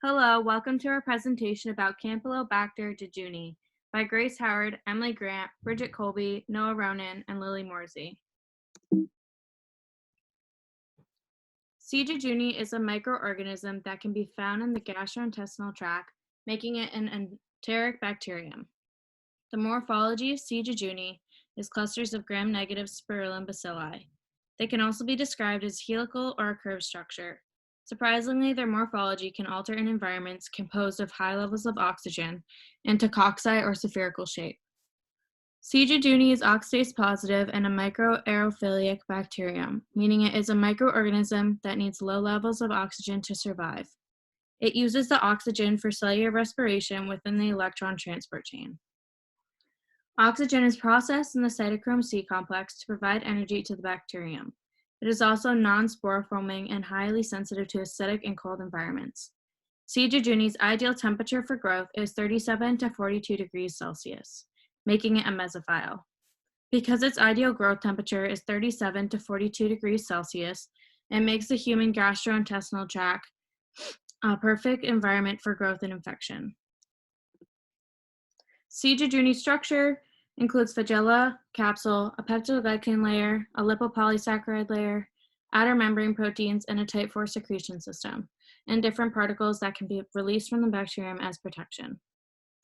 Hello, welcome to our presentation about Campylobacter jejuni by Grace Howard, Emily Grant, Bridget Colby, Noah Ronan, and Lily Morsey. C. jejuni is a microorganism that can be found in the gastrointestinal tract, making it an enteric bacterium. The morphology of C. jejuni is clusters of gram-negative spirillum bacilli. They can also be described as helical or a curved structure. Surprisingly, their morphology can alter in environments composed of high levels of oxygen into cocci or spherical shape. C. jejuni is oxidase positive and a microaerophilic bacterium, meaning it is a microorganism that needs low levels of oxygen to survive. It uses the oxygen for cellular respiration within the electron transport chain. Oxygen is processed in the cytochrome C complex to provide energy to the bacterium. It is also non-sporoforming and highly sensitive to acidic and cold environments. C. jejuni's ideal temperature for growth is 37 to 42 degrees Celsius, making it a mesophile. Because its ideal growth temperature is 37 to 42 degrees Celsius, it makes the human gastrointestinal tract a perfect environment for growth and infection. C. jejuni structure includes flagella, capsule, a peptidoglycan layer, a lipopolysaccharide layer, outer membrane proteins, and a type 4 secretion system, and different particles that can be released from the bacterium as protection.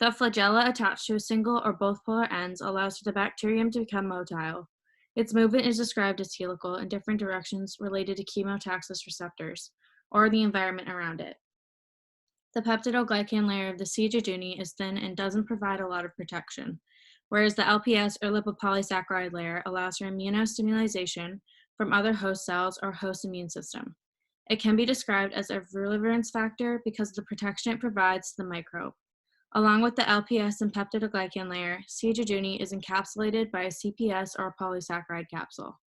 The flagella attached to a single or both polar ends allows for the bacterium to become motile. Its movement is described as helical in different directions related to chemotaxis receptors, or the environment around it. The peptidoglycan layer of the C. jejuni is thin and doesn't provide a lot of protection, whereas the LPS or lipopolysaccharide layer allows for immunostimulation from other host cells or host immune system. It can be described as a virulence factor because of the protection it provides to the microbe. Along with the LPS and peptidoglycan layer, C. jejuni is encapsulated by a CPS or a polysaccharide capsule.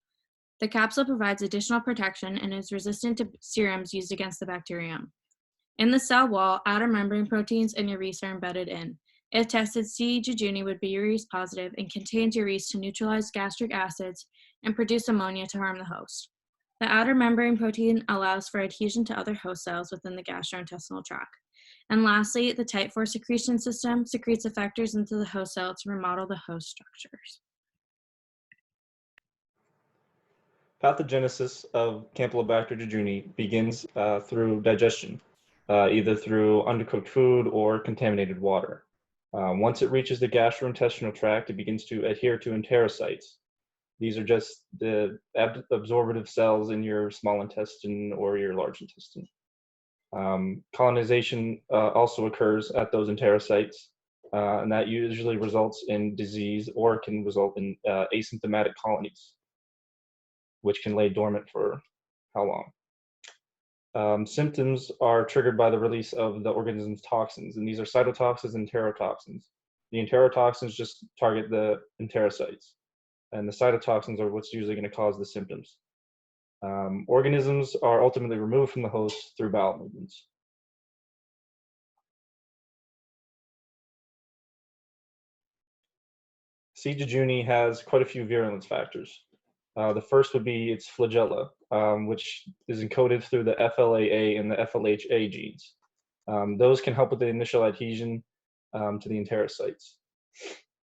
The capsule provides additional protection and is resistant to serums used against the bacterium. In the cell wall, outer membrane proteins and urease are embedded in. If tested, C. jejuni would be urease positive and contains urease to neutralize gastric acids and produce ammonia to harm the host. The outer membrane protein allows for adhesion to other host cells within the gastrointestinal tract. And lastly, the type 4 secretion system secretes effectors into the host cell to remodel the host structures. Pathogenesis of Campylobacter jejuni begins through digestion, either through undercooked food or contaminated water. Once it reaches the gastrointestinal tract, it begins to adhere to enterocytes. These are just the absorptive cells in your small intestine or your large intestine. Colonization also occurs at those enterocytes, and that usually results in disease or can result in asymptomatic colonies, which can lay dormant for how long? Symptoms are triggered by the release of the organism's toxins, and these are cytotoxins and enterotoxins. The enterotoxins just target the enterocytes, and the cytotoxins are what's usually going to cause the symptoms. Organisms are ultimately removed from the host through bowel movements. C. jejuni has quite a few virulence factors. The first would be its flagella, which is encoded through the FLAA and the FLHA genes. Those can help with the initial adhesion to the enterocytes.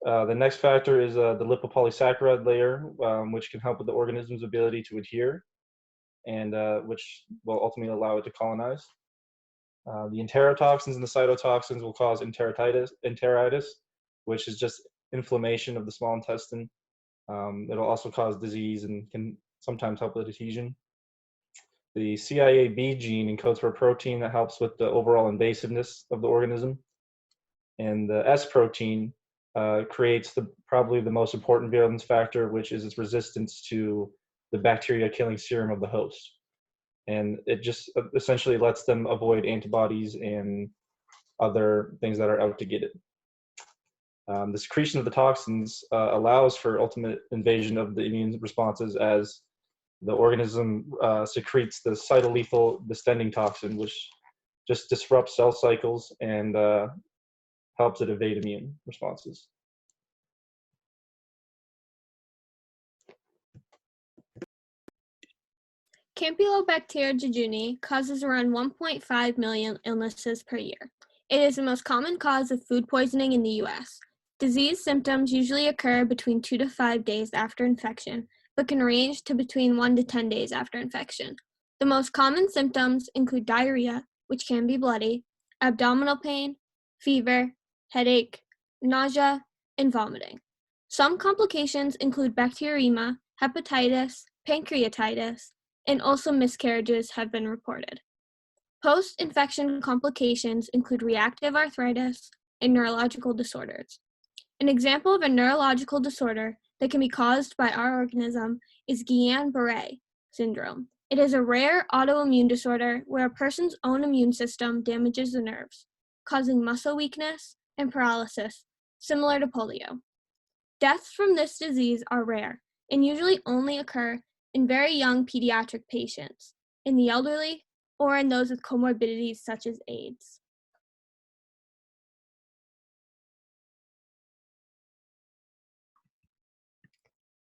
The next factor is the lipopolysaccharide layer, which can help with the organism's ability to adhere, and which will ultimately allow it to colonize. The enterotoxins and the cytotoxins will cause enteritis, which is just inflammation of the small intestine. It'll also cause disease and can sometimes help with adhesion. The CIAB gene encodes for a protein that helps with the overall invasiveness of the organism. And the S protein creates probably the most important virulence factor, which is its resistance to the bacteria killing serum of the host. And it just essentially lets them avoid antibodies and other things that are out to get it. The secretion of the toxins allows for ultimate invasion of the immune responses as the organism secretes the cytolethal distending toxin, which just disrupts cell cycles and helps it evade immune responses. Campylobacter jejuni causes around 1.5 million illnesses per year. It is the most common cause of food poisoning in the U.S. Disease symptoms usually occur between 2 to 5 days after infection, but can range to between 1 to 10 days after infection. The most common symptoms include diarrhea, which can be bloody, abdominal pain, fever, headache, nausea, and vomiting. Some complications include bacteremia, hepatitis, pancreatitis, and also miscarriages have been reported. Post-infection complications include reactive arthritis and neurological disorders. An example of a neurological disorder that can be caused by our organism is Guillain-Barré syndrome. It is a rare autoimmune disorder where a person's own immune system damages the nerves, causing muscle weakness and paralysis, similar to polio. Deaths from this disease are rare and usually only occur in very young pediatric patients, in the elderly, or in those with comorbidities such as AIDS.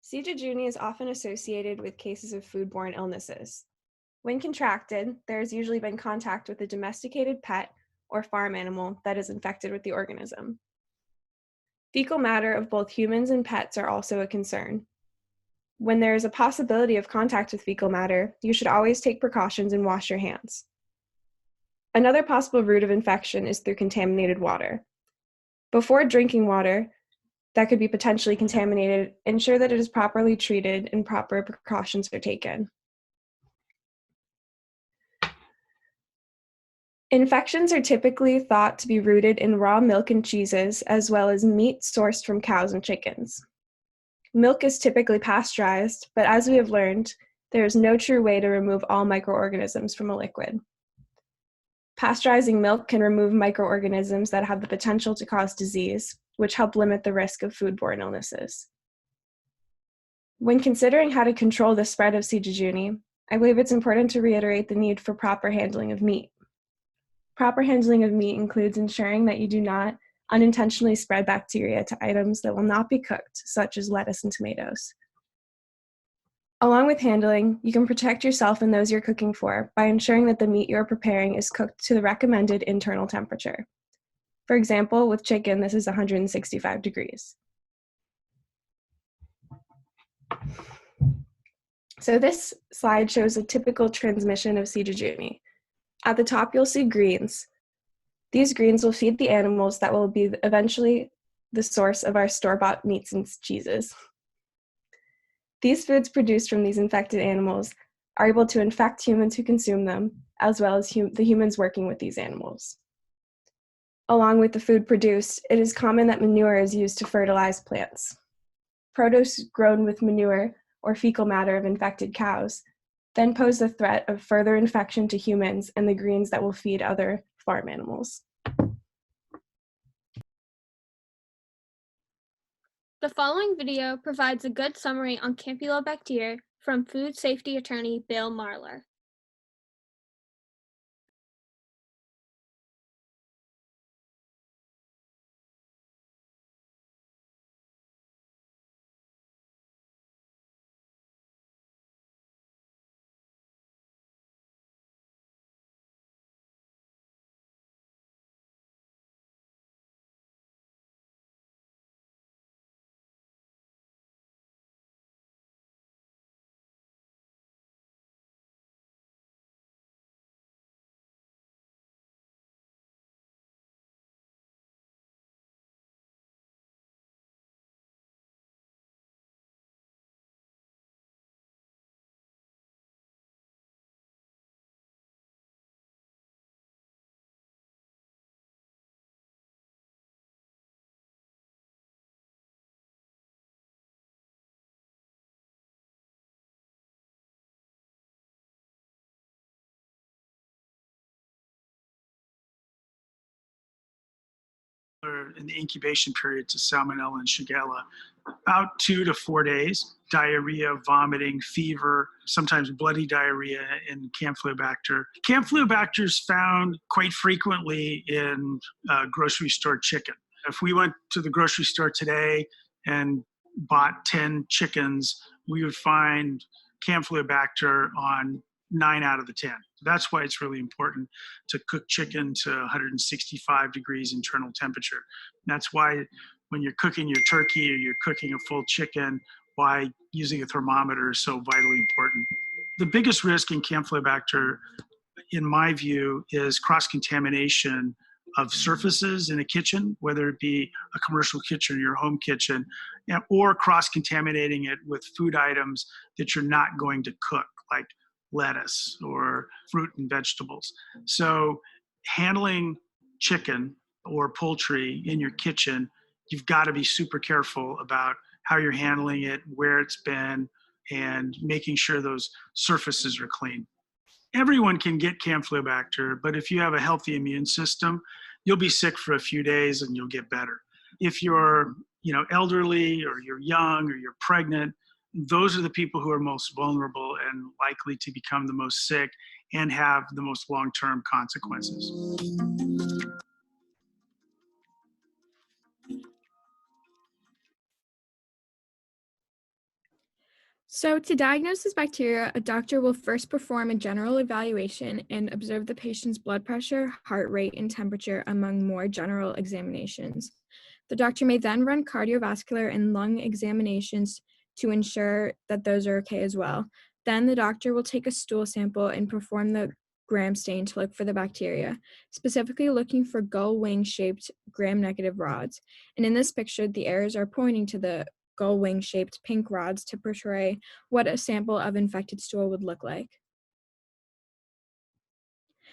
C. jejuni is often associated with cases of foodborne illnesses. When contracted, there has usually been contact with a domesticated pet or farm animal that is infected with the organism. Fecal matter of both humans and pets are also a concern. When there is a possibility of contact with fecal matter, you should always take precautions and wash your hands. Another possible route of infection is through contaminated water. Before drinking water that could be potentially contaminated, ensure that it is properly treated and proper precautions are taken. Infections are typically thought to be rooted in raw milk and cheeses, as well as meat sourced from cows and chickens. Milk is typically pasteurized, but as we have learned, there is no true way to remove all microorganisms from a liquid. Pasteurizing milk can remove microorganisms that have the potential to cause disease, which help limit the risk of foodborne illnesses. When considering how to control the spread of C. jejuni, I believe it's important to reiterate the need for proper handling of meat. Proper handling of meat includes ensuring that you do not unintentionally spread bacteria to items that will not be cooked, such as lettuce and tomatoes. Along with handling, you can protect yourself and those you're cooking for by ensuring that the meat you're preparing is cooked to the recommended internal temperature. For example, with chicken, this is 165 degrees. So this slide shows a typical transmission of C. jejuni. At the top, you'll see greens. These greens will feed the animals that will be eventually the source of our store-bought meats and cheeses. These foods produced from these infected animals are able to infect humans who consume them, as well as the humans working with these animals. Along with the food produced, it is common that manure is used to fertilize plants. Produce grown with manure or fecal matter of infected cows then pose the threat of further infection to humans and the greens that will feed other farm animals. The following video provides a good summary on Campylobacter from food safety attorney Bill Marler. In the incubation period to Salmonella and Shigella, about 2 to 4 days. Diarrhea, vomiting, fever, sometimes bloody diarrhea in Campylobacter. Campylobacter is found quite frequently in grocery store chicken. If we went to the grocery store today and bought 10 chickens, we would find Campylobacter on 9 out of the 10. That's why it's really important to cook chicken to 165 degrees internal temperature. That's why when you're cooking your turkey or you're cooking a full chicken, why using a thermometer is so vitally important. The biggest risk in Campylobacter, in my view, is cross-contamination of surfaces in a kitchen, whether it be a commercial kitchen or your home kitchen, or cross-contaminating it with food items that you're not going to cook, like lettuce or fruit and vegetables. So handling chicken or poultry in your kitchen, you've got to be super careful about how you're handling it, where it's been, and making sure those surfaces are clean. Everyone can get Campylobacter, but if you have a healthy immune system, you'll be sick for a few days and you'll get better. If you're, elderly or you're young or you're pregnant, those are the people who are most vulnerable and likely to become the most sick and have the most long-term consequences. So, to diagnose this bacteria, a doctor will first perform a general evaluation and observe the patient's blood pressure, heart rate, and temperature among more general examinations. The doctor may then run cardiovascular and lung examinations to ensure that those are okay as well. Then the doctor will take a stool sample and perform the gram stain to look for the bacteria, specifically looking for gull wing shaped gram-negative rods. And in this picture, the arrows are pointing to the gull wing shaped pink rods to portray what a sample of infected stool would look like.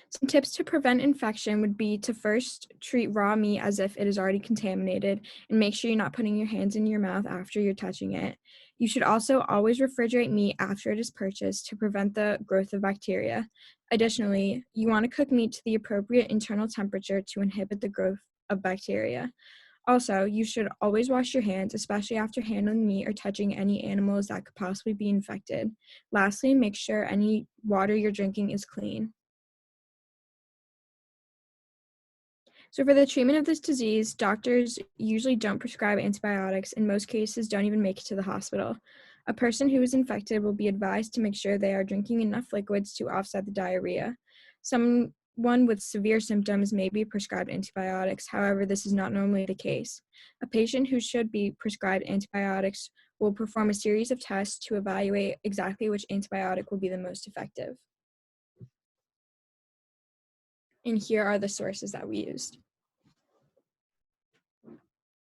Some tips to prevent infection would be to first treat raw meat as if it is already contaminated and make sure you're not putting your hands in your mouth after you're touching it. You should also always refrigerate meat after it is purchased to prevent the growth of bacteria. Additionally, you want to cook meat to the appropriate internal temperature to inhibit the growth of bacteria. Also, you should always wash your hands, especially after handling meat or touching any animals that could possibly be infected. Lastly, make sure any water you're drinking is clean. So for the treatment of this disease, doctors usually don't prescribe antibiotics, in most cases don't even make it to the hospital. A person who is infected will be advised to make sure they are drinking enough liquids to offset the diarrhea. Someone with severe symptoms may be prescribed antibiotics, however, this is not normally the case. A patient who should be prescribed antibiotics will perform a series of tests to evaluate exactly which antibiotic will be the most effective. And here are the sources that we used.